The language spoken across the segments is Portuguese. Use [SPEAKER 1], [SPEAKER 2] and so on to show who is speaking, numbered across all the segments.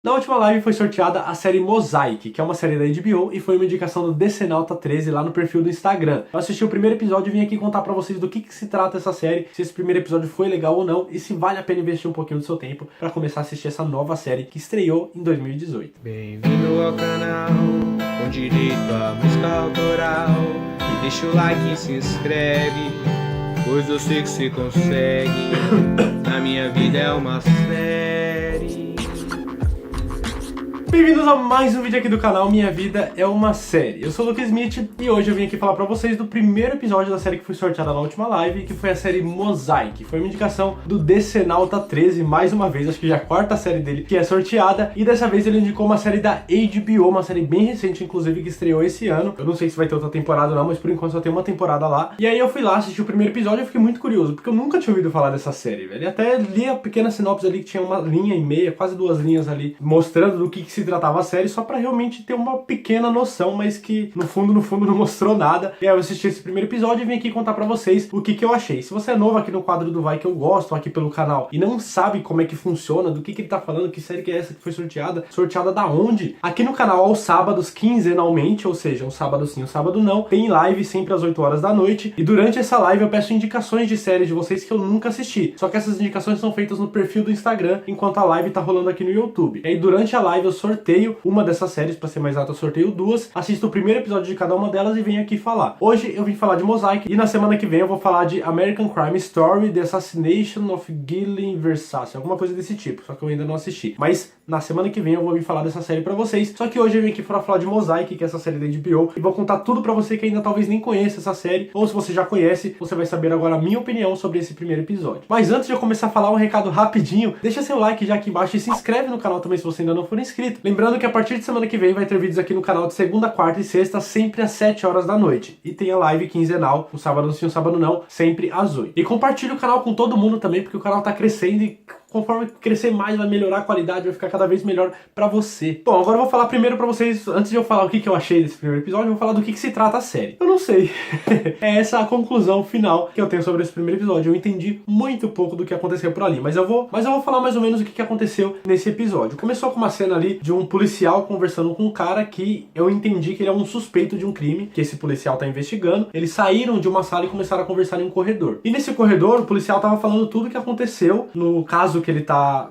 [SPEAKER 1] Na última live foi sorteada a série Mosaic, que é uma série da HBO e foi uma indicação do Decenalta13 lá no perfil do Instagram. Eu assisti o primeiro episódio e vim aqui contar pra vocês do que se trata essa série, se esse primeiro episódio foi legal ou não e se vale a pena investir um pouquinho do seu tempo pra começar a assistir essa nova série que estreou em 2018.
[SPEAKER 2] Bem-vindo ao canal, com direito à música autoral. E deixa o like e se inscreve, pois eu sei que você consegue. Na minha vida é uma série.
[SPEAKER 1] Bem-vindos a mais um vídeo aqui do canal Minha Vida é uma Série. Eu sou o Lucas Smith e hoje eu vim aqui falar pra vocês do primeiro episódio da série que foi sorteada na última live, que foi a série Mosaic. Foi uma indicação do Decenalta13, mais uma vez, acho que já é a quarta série dele que é sorteada, e dessa vez ele indicou uma série da HBO, uma série bem recente, inclusive, que estreou esse ano. Eu não sei se vai ter outra temporada ou não, mas por enquanto só tem uma temporada lá. E aí eu fui lá, assisti o primeiro episódio e fiquei muito curioso, porque eu nunca tinha ouvido falar dessa série, velho. E até li a pequena sinopse ali, que tinha uma linha e meia, quase duas linhas ali, mostrando do que se tratava a série, só pra realmente ter uma pequena noção, mas que no fundo não mostrou nada. E aí eu assisti esse primeiro episódio e vim aqui contar pra vocês o que eu achei. Se você é novo aqui no quadro do Vai Que Eu Gosto, aqui pelo canal, e não sabe como é que funciona, do que ele tá falando, que série que é essa que foi sorteada, sorteada da onde? Aqui no canal, aos sábados, quinzenalmente, ou seja, um sábado sim, um sábado não, tem live sempre às 8 horas da noite, e durante essa live eu peço indicações de séries de vocês que eu nunca assisti. Só que essas indicações são feitas no perfil do Instagram, enquanto a live tá rolando aqui no YouTube. E aí durante a live eu sorteio uma dessas séries, pra ser mais exato eu sorteio duas, assisto o primeiro episódio de cada uma delas e venho aqui falar. Hoje eu vim falar de Mosaic, e na semana que vem eu vou falar de American Crime Story, The Assassination of Ghislaine Versace, alguma coisa desse tipo, só que eu ainda não assisti. Mas na semana que vem eu vou vir falar dessa série pra vocês, só que hoje eu vim aqui pra falar de Mosaic, que é essa série da HBO, e vou contar tudo pra você que ainda talvez nem conheça essa série, ou se você já conhece, você vai saber agora a minha opinião sobre esse primeiro episódio. Mas antes de eu começar a falar um recado rapidinho, deixa seu like já aqui embaixo e se inscreve no canal também se você ainda não for inscrito. Lembrando que a partir de semana que vem vai ter vídeos aqui no canal de segunda, quarta e sexta, sempre às 7 horas da noite. E tem a live quinzenal, um sábado sim, um sábado não, sempre às 8. E compartilha o canal com todo mundo também, porque o canal tá crescendo e conforme crescer mais, vai melhorar a qualidade, vai ficar cada vez melhor pra você. Bom, agora eu vou falar primeiro pra vocês, antes de eu falar o que eu achei desse primeiro episódio, eu vou falar do que se trata a série. Eu não sei. É essa a conclusão final que eu tenho sobre esse primeiro episódio. Eu entendi muito pouco do que aconteceu por ali, mas eu vou falar mais ou menos o que aconteceu nesse episódio. Começou com uma cena ali de um policial conversando com um cara que eu entendi que ele é um suspeito de um crime, que esse policial tá investigando. Eles saíram de uma sala e começaram a conversar em um corredor. E nesse corredor, o policial tava falando tudo o que aconteceu no caso que ele tá,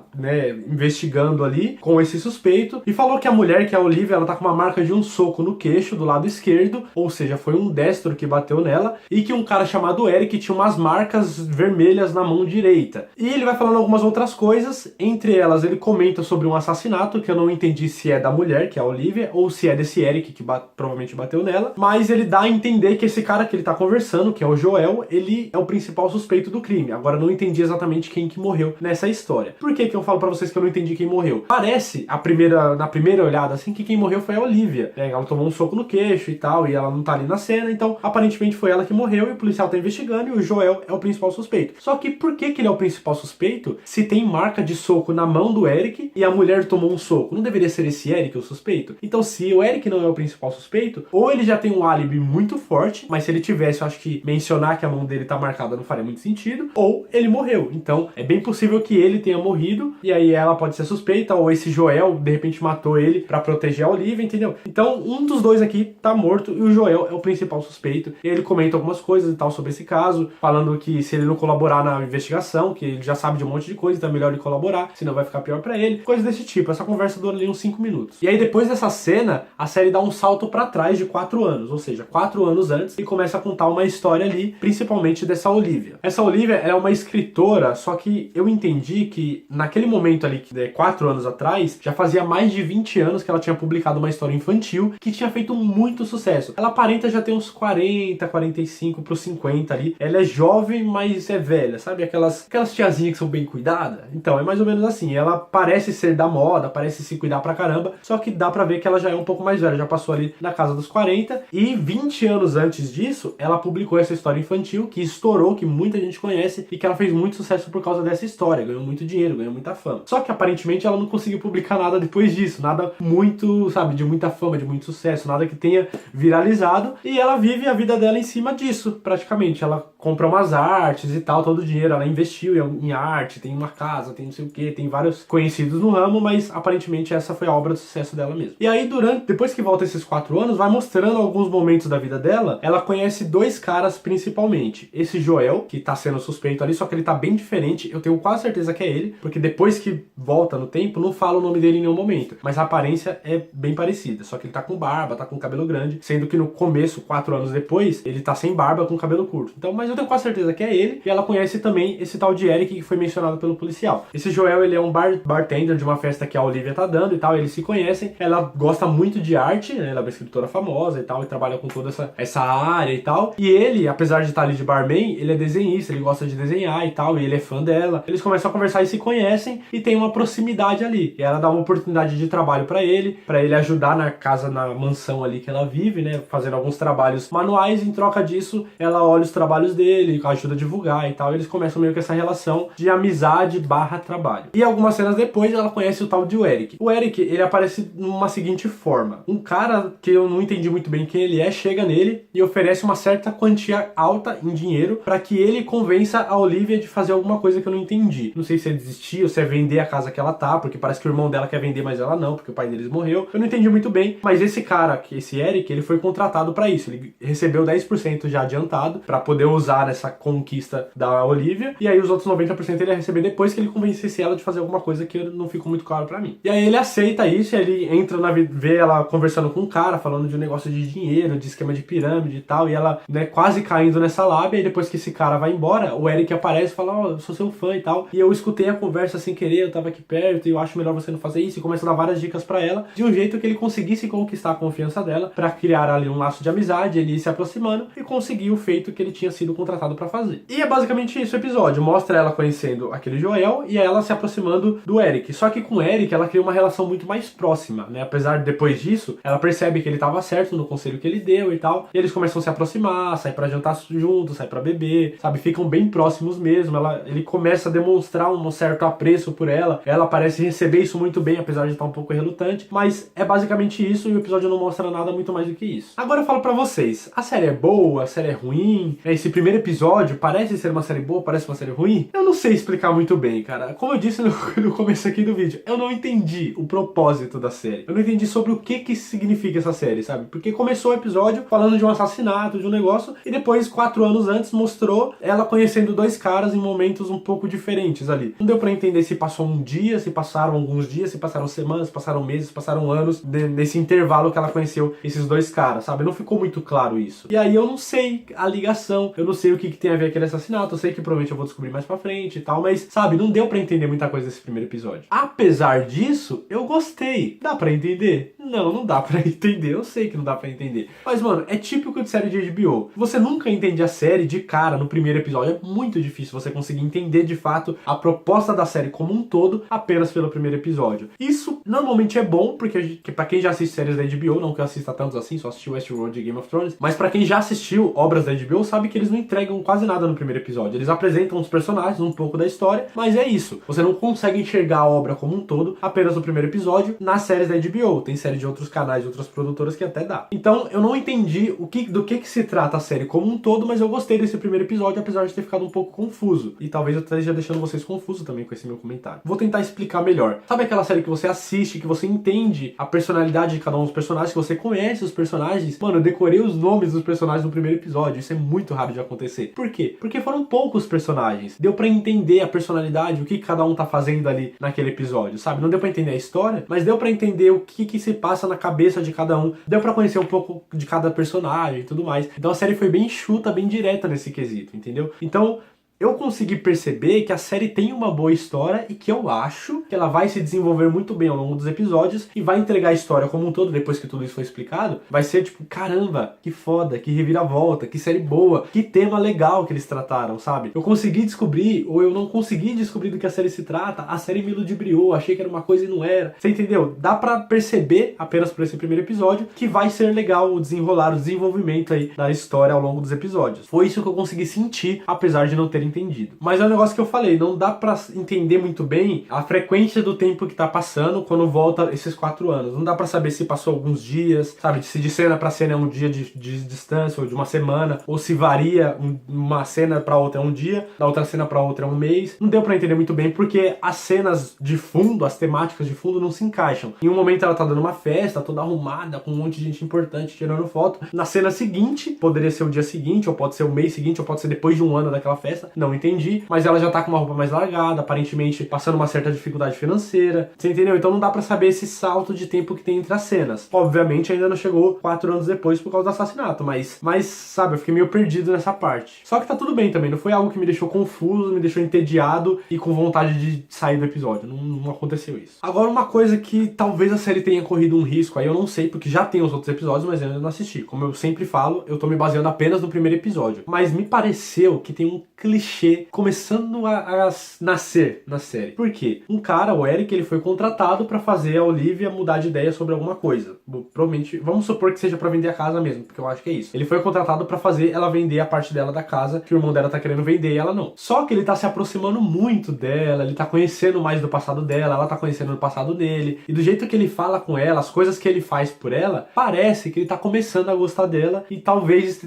[SPEAKER 1] investigando ali com esse suspeito, e falou que a mulher, que é a Olivia, ela tá com uma marca de um soco no queixo do lado esquerdo, ou seja, foi um destro que bateu nela, e que um cara chamado Eric tinha umas marcas vermelhas na mão direita. E ele vai falando algumas outras coisas, entre elas ele comenta sobre um assassinato, que eu não entendi se é da mulher, que é a Olivia, ou se é desse Eric que provavelmente bateu nela, mas ele dá a entender que esse cara que ele tá conversando, que é o Joel, ele é o principal suspeito do crime. Agora eu não entendi exatamente quem que morreu nessa história. Por que eu falo pra vocês que eu não entendi quem morreu? Parece, na primeira olhada, assim, que quem morreu foi a Olivia, né? Ela tomou um soco no queixo e tal, e ela não tá ali na cena, então aparentemente foi ela que morreu e o policial tá investigando e o Joel é o principal suspeito. Só que por que ele é o principal suspeito se tem marca de soco na mão do Eric e a mulher tomou um soco? Não deveria ser esse Eric o suspeito? Então, se o Eric não é o principal suspeito, ou ele já tem um álibi muito forte, mas se ele tivesse, eu acho que mencionar que a mão dele tá marcada não faria muito sentido, ou ele morreu. Então, é bem possível que ele tenha morrido, e aí ela pode ser suspeita, ou esse Joel, de repente, matou ele pra proteger a Olivia, entendeu? Então, um dos dois aqui tá morto, e o Joel é o principal suspeito. E ele comenta algumas coisas e tal sobre esse caso, falando que se ele não colaborar na investigação, que ele já sabe de um monte de coisa, então é melhor ele colaborar, senão vai ficar pior pra ele. Coisas desse tipo. Essa conversa dura ali uns 5 minutos. E aí, depois dessa cena, a série dá um salto pra trás de 4 anos, ou seja, 4 anos antes, e começa a contar uma história ali, principalmente dessa Olivia. Essa Olivia, ela é uma escritora, só que eu entendi que naquele momento ali, 4 anos atrás, já fazia mais de 20 anos que ela tinha publicado uma história infantil que tinha feito muito sucesso. Ela aparenta já ter uns 40, 45 pros 50 ali. Ela é jovem, mas é velha, sabe? Aquelas tiazinhas que são bem cuidadas. Então, é mais ou menos assim. Ela parece ser da moda, parece se cuidar pra caramba, só que dá pra ver que ela já é um pouco mais velha, já passou ali na casa dos 40, e 20 anos antes disso, ela publicou essa história infantil que estourou, que muita gente conhece, e que ela fez muito sucesso por causa dessa história, ganhou muito dinheiro, ganhou muita fama. Só que aparentemente ela não conseguiu publicar nada depois disso, nada muito, sabe, de muita fama, de muito sucesso, nada que tenha viralizado, e ela vive a vida dela em cima disso, praticamente. Ela compra umas artes e tal, todo o dinheiro, ela investiu em arte, tem uma casa, tem não sei o que, tem vários conhecidos no ramo, mas aparentemente essa foi a obra de sucesso dela mesmo. E aí, depois que volta esses 4 anos, vai mostrando alguns momentos da vida dela, ela conhece 2 caras principalmente. Esse Joel, que tá sendo suspeito ali, só que ele tá bem diferente, eu tenho quase certeza que é ele, porque depois que volta no tempo, não fala o nome dele em nenhum momento, mas a aparência é bem parecida, só que ele tá com barba, tá com cabelo grande, sendo que no começo, 4 anos depois, ele tá sem barba, com cabelo curto. Então, mas eu tenho quase certeza que é ele, e ela conhece também esse tal de Eric, que foi mencionado pelo policial. Esse Joel, ele é um bartender de uma festa que a Olivia tá dando e tal, eles se conhecem, ela gosta muito de arte, né? Ela é uma escritora famosa e tal, e trabalha com toda essa área e tal, e ele, apesar de estar ali de barman, ele é desenhista, ele gosta de desenhar e tal, e ele é fã dela. Eles começam a conversar e se conhecem, e tem uma proximidade ali, e ela dá uma oportunidade de trabalho pra ele ajudar na casa, na mansão ali que ela vive, né, fazendo alguns trabalhos manuais. Em troca disso, ela olha os trabalhos dele, ajuda a divulgar e tal, e eles começam meio que essa relação de amizade / trabalho. E algumas cenas depois, ela conhece o tal de Eric. O Eric, ele aparece numa seguinte forma: um cara que eu não entendi muito bem quem ele é, chega nele e oferece uma certa quantia alta em dinheiro para que ele convença a Olivia de fazer alguma coisa que eu não entendi. Não sei se é desistir ou se é vender a casa que ela tá, porque parece que o irmão dela quer vender, mas ela não, porque o pai deles morreu. Eu não entendi muito bem, mas esse cara, esse Eric, ele foi contratado para isso. Ele recebeu 10% já adiantado para poder usar nessa conquista da Olivia, e aí os outros 90% ele ia receber depois que ele convencesse ela de fazer alguma coisa que não ficou muito claro para mim. E aí ele aceita isso, ele entra vê ela conversando com um cara, falando de um negócio de dinheiro, de esquema de pirâmide e tal, e ela, né, quase caindo nessa lábia, e depois que esse cara vai embora, o Eric aparece e fala: ó, eu sou seu fã e tal, e eu escutei a conversa sem querer, eu tava aqui perto, e eu acho melhor você não fazer isso, e começa a dar várias dicas pra ela, de um jeito que ele conseguisse conquistar a confiança dela, pra criar ali um laço de amizade, ele ir se aproximando, e conseguir o feito que ele tinha sido contratado pra fazer. E é basicamente isso o episódio, mostra ela conhecendo aquele Joel, e ela se aproximando do Eric, só que com o Eric, ela cria uma relação muito mais próxima, né, apesar de depois disso, ela percebe que ele tava certo no conselho que ele deu e tal, e eles começam a se aproximar, sair pra jantar juntos, sair pra beber, sabe, ficam bem próximos mesmo. Ele começa a demonstrar um certo apreço por ela parece receber isso muito bem, apesar de estar um pouco relutante, mas é basicamente isso, e o episódio não mostra nada muito mais do que isso. Agora eu falo pra vocês, a série é boa, a série é ruim? Esse primeiro episódio parece ser uma série boa, parece uma série ruim? Eu não sei explicar muito bem, cara. Como eu disse no começo aqui do vídeo, eu não entendi o propósito da série. Eu não entendi sobre o que significa essa série, sabe? Porque começou o episódio falando de um assassinato, de um negócio, e depois, 4 anos antes, mostrou ela conhecendo 2 caras em momentos um pouco diferentes ali. Não deu pra entender se passou um dia, se passaram alguns dias, se passaram semanas, se passaram meses, se passaram anos, nesse intervalo que ela conheceu esses 2 caras, sabe? Não ficou muito claro isso. E aí eu não sei a ligação, eu não sei o que tem a ver aquele assassinato, eu sei que provavelmente eu vou descobrir mais pra frente e tal, mas, sabe, não deu pra entender muita coisa nesse primeiro episódio. Apesar disso, eu gostei. Dá pra entender? Não dá pra entender, eu sei que não dá pra entender. Mas, mano, é típico de série de HBO. Você nunca entende a série de cara no primeiro episódio, é muito difícil você conseguir entender de fato a proposta da série como um todo apenas pelo primeiro episódio. Isso normalmente é bom, porque pra quem já assiste séries da HBO, não que eu assista tantos assim, só assisti Westworld e Game of Thrones, mas pra quem já assistiu obras da HBO, sabe que eles não entregam quase nada no primeiro episódio. Eles apresentam os personagens, um pouco da história, mas é isso. Você não consegue enxergar a obra como um todo apenas no primeiro episódio nas séries da HBO. Tem série de outros canais, de outras produtoras que até dá. Então, eu não entendi do que se trata a série como um todo, mas eu gostei desse primeiro episódio, apesar de ter ficado um pouco confuso. E talvez eu esteja deixando vocês confusos também com esse meu comentário. Vou tentar explicar melhor. Sabe aquela série que você assiste, que você entende a personalidade de cada um dos personagens, que você conhece os personagens? Mano, eu decorei os nomes dos personagens no primeiro episódio. Isso é muito raro de acontecer. Por quê? Porque foram poucos personagens. Deu pra entender a personalidade, o que cada um tá fazendo ali naquele episódio, sabe? Não deu pra entender a história, mas deu pra entender o que se passa na cabeça de cada um. Deu pra conhecer um pouco de cada personagem e tudo mais. Então a série foi bem enxuta, bem direta nesse quesito, entendeu? Então, eu consegui perceber que a série tem uma boa história e que eu acho que ela vai se desenvolver muito bem ao longo dos episódios e vai entregar a história como um todo, depois que tudo isso foi explicado. Vai ser tipo, caramba, que foda, que reviravolta, que série boa, que tema legal que eles trataram, sabe? Eu consegui descobrir, ou eu não consegui descobrir do que a série se trata, a série me ludibriou, achei que era uma coisa e não era. Você entendeu? Dá pra perceber, apenas por esse primeiro episódio, que vai ser legal o desenrolar, o desenvolvimento aí da história ao longo dos episódios. Foi isso que eu consegui sentir, apesar de não ter entendido. Mas é um negócio que eu falei, não dá pra entender muito bem a frequência do tempo que tá passando quando volta esses 4 anos. Não dá pra saber se passou alguns dias, sabe? Se de cena pra cena é um dia de distância, ou de uma semana, ou se varia uma cena pra outra é um dia, da outra cena pra outra é um mês. Não deu pra entender muito bem, porque as cenas de fundo, as temáticas de fundo não se encaixam. Em um momento ela tá dando uma festa, toda arrumada, com um monte de gente importante tirando foto. Na cena seguinte, poderia ser o dia seguinte, ou pode ser o mês seguinte, ou pode ser depois de um ano daquela festa, não entendi, mas ela já tá com uma roupa mais largada, aparentemente passando uma certa dificuldade financeira, você entendeu? Então não dá pra saber esse salto de tempo que tem entre as cenas. Obviamente ainda não chegou 4 anos depois por causa do assassinato, mas sabe, eu fiquei meio perdido nessa parte. Só que tá tudo bem também, não foi algo que me deixou confuso, me deixou entediado e com vontade de sair do episódio, não aconteceu isso. Agora uma coisa que talvez a série tenha corrido um risco, aí eu não sei, porque já tem os outros episódios, mas eu ainda não assisti. Como eu sempre falo, eu tô me baseando apenas no primeiro episódio. Mas me pareceu que tem um clichê começando a nascer na série. Por quê? Um cara, o Eric, ele foi contratado pra fazer a Olivia mudar de ideia sobre alguma coisa. Provavelmente, vamos supor que seja pra vender a casa mesmo, porque eu acho que é isso. Ele foi contratado pra fazer ela vender a parte dela da casa, que o irmão dela tá querendo vender e ela não. Só que ele tá se aproximando muito dela, ele tá conhecendo mais do passado dela, ela tá conhecendo o passado dele. E do jeito que ele fala com ela, as coisas que ele faz por ela, parece que ele tá começando a gostar dela e talvez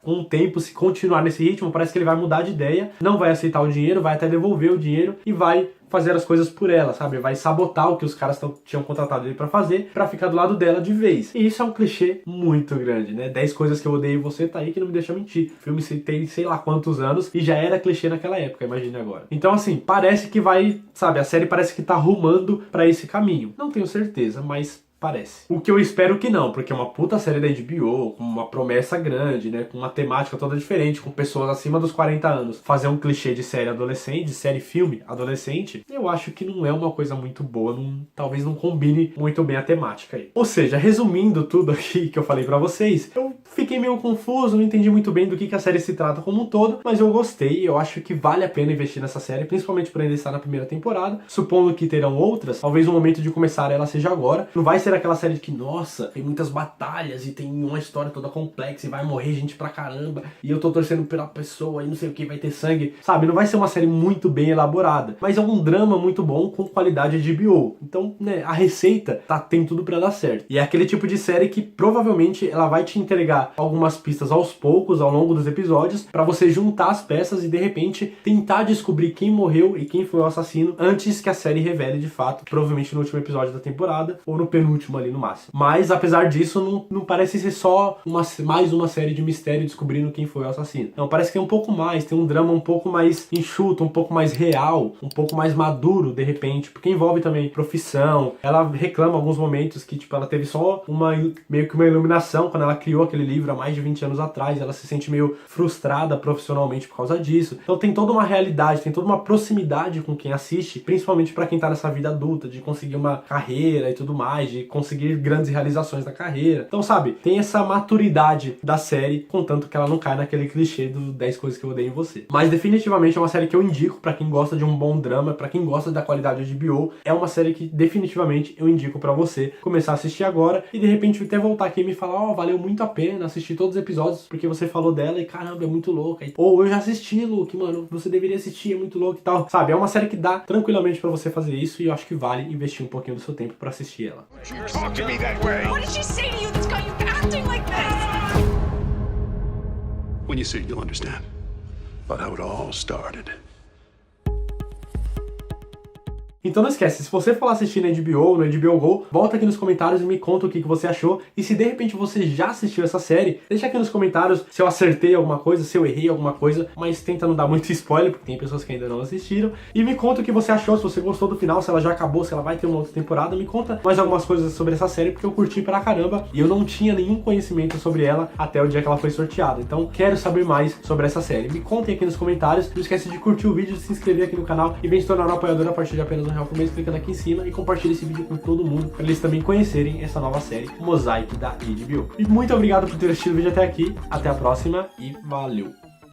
[SPEAKER 1] com o tempo, se continuar nesse ritmo, parece que ele vai mudar de ideia, não vai aceitar o dinheiro, vai até devolver o dinheiro e vai fazer as coisas por ela, sabe? Vai sabotar o que os caras tinham contratado ele pra fazer, pra ficar do lado dela de vez. E isso é um clichê muito grande, né? 10 coisas que eu odeio em você tá aí que não me deixa mentir. O filme tem sei lá quantos anos e já era clichê naquela época, imagine agora. Então assim, parece que vai, sabe? A série parece que tá rumando pra esse caminho. Não tenho certeza, mas parece. O que eu espero que não, porque é uma puta série da HBO, com uma promessa grande, né? Com uma temática toda diferente, com pessoas acima dos 40 anos. Fazer um clichê de série adolescente, de série filme adolescente, eu acho que não é uma coisa muito boa, talvez não combine muito bem a temática aí. Ou seja, resumindo tudo aqui que eu falei pra vocês, eu fiquei meio confuso, não entendi muito bem do que a série se trata como um todo, mas eu gostei, eu acho que vale a pena investir nessa série, principalmente por ainda estar na primeira temporada, supondo que terão outras, talvez o momento de começar ela seja agora, não vai ser aquela série de que, nossa, tem muitas batalhas e tem uma história toda complexa e vai morrer gente pra caramba e eu tô torcendo pela pessoa e não sei o que, vai ter sangue, sabe? Não vai ser uma série muito bem elaborada, mas é um drama muito bom com qualidade de HBO. Então, né, a receita tem tudo pra dar certo. E é aquele tipo de série que provavelmente ela vai te entregar algumas pistas aos poucos, ao longo dos episódios, pra você juntar as peças e de repente tentar descobrir quem morreu e quem foi o assassino antes que a série revele de fato, provavelmente no último episódio da temporada ou no penúltimo ali no máximo. Mas apesar disso, não parece ser só mais uma série de mistério descobrindo quem foi o assassino. Não, parece que tem um pouco mais, tem um drama um pouco mais enxuto, um pouco mais real, um pouco mais maduro de repente, porque envolve também profissão. Ela reclama em alguns momentos que tipo, ela teve só meio que uma iluminação quando ela criou aquele livro há mais de 20 anos atrás, ela se sente meio frustrada profissionalmente por causa disso. Então tem toda uma realidade, tem toda uma proximidade com quem assiste, principalmente pra quem tá nessa vida adulta, de conseguir uma carreira e tudo mais, de conseguir grandes realizações da carreira. Então, sabe, tem essa maturidade da série, contanto que ela não cai naquele clichê do 10 coisas que eu odeio em você. Mas definitivamente é uma série que eu indico pra quem gosta de um bom drama, pra quem gosta da qualidade de HBO. É uma série que definitivamente eu indico pra você começar a assistir agora e de repente até voltar aqui e me falar, valeu muito a pena assistir todos os episódios porque você falou dela e caramba, é muito louca. Ou eu já assisti, Luke, mano, você deveria assistir, é muito louco e tal. Sabe, é uma série que dá tranquilamente pra você fazer isso e eu acho que vale investir um pouquinho do seu tempo pra assistir ela.
[SPEAKER 3] Talk to me that way. What did she say to you that's got you acting like this?
[SPEAKER 4] When you see it, you'll understand about how it all started.
[SPEAKER 1] Então não esquece, se você for assistir na HBO, no HBO Go, volta aqui nos comentários e me conta o que você achou. E se de repente você já assistiu essa série, deixa aqui nos comentários se eu acertei alguma coisa, se eu errei alguma coisa, mas tenta não dar muito spoiler, porque tem pessoas que ainda não assistiram. E me conta o que você achou, se você gostou do final, se ela já acabou, se ela vai ter uma outra temporada. Me conta mais algumas coisas sobre essa série, porque eu curti pra caramba e eu não tinha nenhum conhecimento sobre ela até o dia que ela foi sorteada. Então quero saber mais sobre essa série. Me contem aqui nos comentários, não esquece de curtir o vídeo, de se inscrever aqui no canal e vem se tornar um apoiador a partir de apenas R$1 por mês, clicando aqui em cima e compartilha esse vídeo com todo mundo, para eles também conhecerem essa nova série Mosaic da HBO. E muito obrigado por ter assistido o vídeo até aqui, até a próxima e valeu!